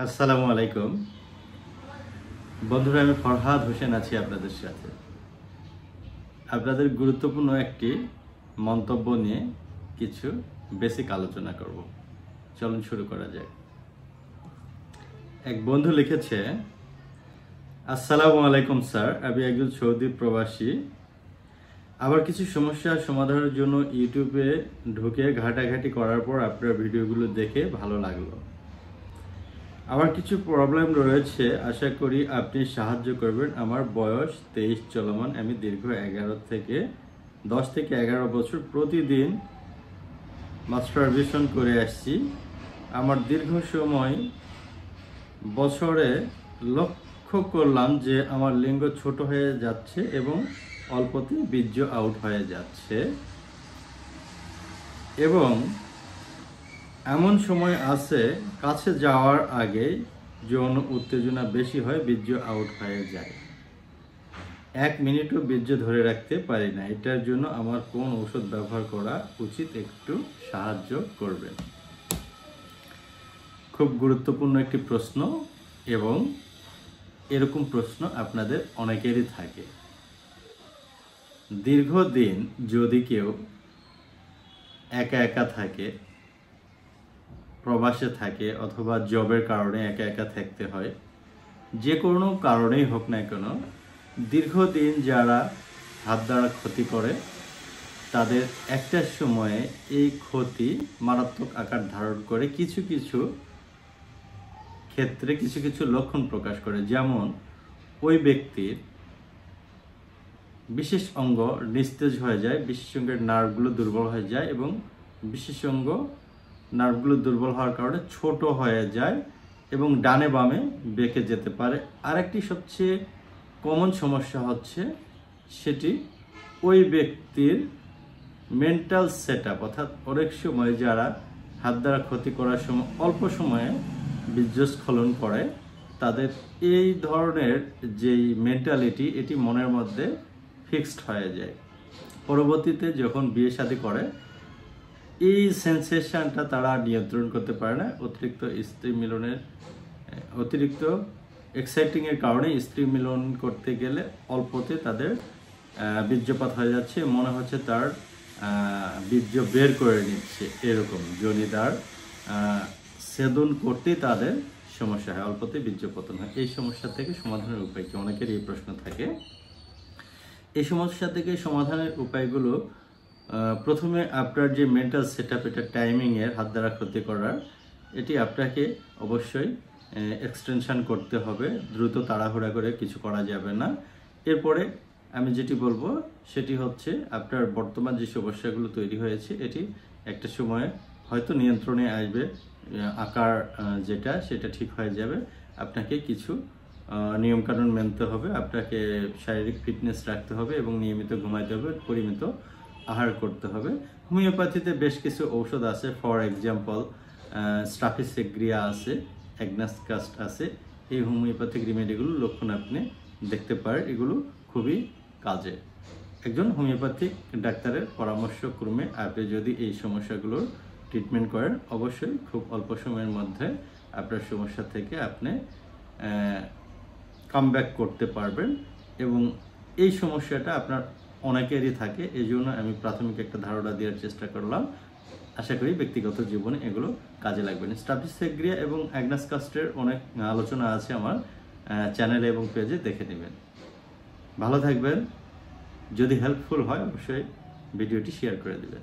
আসসালামু আলাইকুম বন্ধুরা, আমি ফরহাদ হোসেন আছি আপনাদের সাথে। আপনাদের গুরুত্বপূর্ণ একটি মন্তব্য নিয়ে কিছু বেসিক আলোচনা করব। চলুন শুরু করা যাক। এক বন্ধু লিখেছে, আসসালামু আলাইকুম স্যার, আমি একজন সৌদি প্রবাসী। আবার কিছু সমস্যার সমাধানের জন্য ইউটিউবে ঢুকে ঘাটাঘাটি করার পর আপনার ভিডিওগুলো দেখে ভালো লাগলো। আমার কিছু প্রবলেম রয়েছে, আশা করি আপনি সাহায্য করবেন। আমার বয়স 23 চলমান। আমি দীর্ঘ 10 থেকে 11 বছর প্রতিদিন মাস্টারবেশন করে আসছি। আমার দীর্ঘ সময় বছরে লক্ষ্য করলাম যে আমার লিঙ্গ ছোট হয়ে যাচ্ছে এবং অল্পতেই বীর্য আউট হয়ে যাচ্ছে, এবং এমন সময় আছে কাছে যাওয়ার আগে যৌন উত্তেজনা বেশি হয়, বীর্য আউট হয়ে যায়। 1 মিনিটও বীর্য ধরে রাখতে পারি না। এটার জন্য আমার কোন ঔষধ ব্যবহার করা উচিত, একটু সাহায্য করবেন। খুব গুরুত্বপূর্ণ একটি প্রশ্ন, এবং এরকম প্রশ্ন আপনাদের অনেকেরই থাকে। দীর্ঘদিন যদি কেউ একা একা থাকে, প্রবাসে থাকে, অথবা জবের কারণে একা একা থাকতে হয়, যে কোনো কারণেই হোক না কেন, দীর্ঘদিন যারা হাত দ্বারা ক্ষতি করে তাদের একটা সময়ে এই ক্ষতি মারাত্মক আকার ধারণ করে কিছু কিছু ক্ষেত্রে কিছু কিছু লক্ষণ প্রকাশ করে। যেমন ওই ব্যক্তির বিশেষ অঙ্গ নিস্তেজ হয়ে যায়, বিশেষ অঙ্গের নার্ভগুলো দুর্বল হয়ে যায়, এবং বিশেষ অঙ্গ নার্ভগুলো দুর্বল হওয়ার কারণে ছোট হয়ে যায় এবং ডানে বামে বেঁকে যেতে পারে। আরেকটি সবচেয়ে কমন সমস্যা হচ্ছে, সেটি ওই ব্যক্তির মেন্টাল সেটআপ, অর্থাৎ অনেক সময় যারা হাত দ্বারা ক্ষতি করার সময় অল্প সময়ে বীর্যস্খলন করে, তাদের এই ধরনের যেই মেন্টালিটি, এটি মনের মধ্যে ফিক্সড হয়ে যায়। পরবর্তীতে যখন বিয়ে শাদী করে, এই সেন্সেশনটা তারা নিয়ন্ত্রণ করতে পারে না। অতিরিক্ত এক্সাইটিংয়ের কারণে স্ত্রী মিলন করতে গেলে অল্পতে তাদের বীর্যপাত হয়ে যাচ্ছে, মনে হচ্ছে তার বীর্য বের করে নিচ্ছে, এরকম জনিদার ছেদন করতেই তাদের সমস্যা হয়, অল্পতে বীর্যপতন হয়। এই সমস্যা থেকে সমাধানের উপায় কি? অনেকের এই প্রশ্ন থাকে। এই সমস্যা থেকে সমাধানের উপায়গুলো, প্রথমে আপনার যে মেন্টাল সেটআপ, এটা টাইমিংয়ের হাত দ্বারা ক্ষতি করার, এটি আপনাকে অবশ্যই এক্সটেনশন করতে হবে। দ্রুত তাড়াহুড়া করে কিছু করা যাবে না। এরপরে আমি যেটি বলবো সেটি হচ্ছে, আপনার বর্তমান যে সমস্যাগুলো তৈরি হয়েছে, এটি একটা সময়ে হয়তো নিয়ন্ত্রণে আসবে, আকার সেটা ঠিক হয়ে যাবে। আপনাকে কিছু নিয়মকানুন মানতে হবে, আপনাকে শারীরিক ফিটনেস রাখতে হবে, এবং নিয়মিত ঘুমাইতে হবে, পরিমিত আহার করতে হবে। হোমিওপ্যাথিতে বেশ কিছু ঔষধ আছে, ফর এক্সাম্পল স্ট্রাফিসেগ্রিয়া আছে, অ্যাগনাসকাস্ট আছে। এই হোমিওপ্যাথিক রেমেডিগুলো লক্ষণ আপনি দেখতে পারেন, এগুলো খুবই কাজে। একজন হোমিওপ্যাথিক ডাক্তারের পরামর্শক্রমে আপনি যদি এই সমস্যাগুলোর ট্রিটমেন্ট করেন, অবশ্যই খুব অল্প সময়ের মধ্যে আপনার সমস্যা থেকে আপনি কামব্যাক করতে পারবেন। এবং এই সমস্যাটা আপনার অনেকেরই থাকে, এই জন্য আমি প্রাথমিক একটা ধারণা দেওয়ার চেষ্টা করলাম। আশা করি ব্যক্তিগত জীবনে এগুলো কাজে লাগবে। স্ট্রাফিসেগ্রিয়া এবং অ্যাগনাসকাস্টের অনেক আলোচনা আছে আমার চ্যানেলে এবং পেজে, দেখে নেবেন। ভালো থাকবেন। যদি হেল্পফুল হয় অবশ্যই ভিডিওটি শেয়ার করে দেবেন।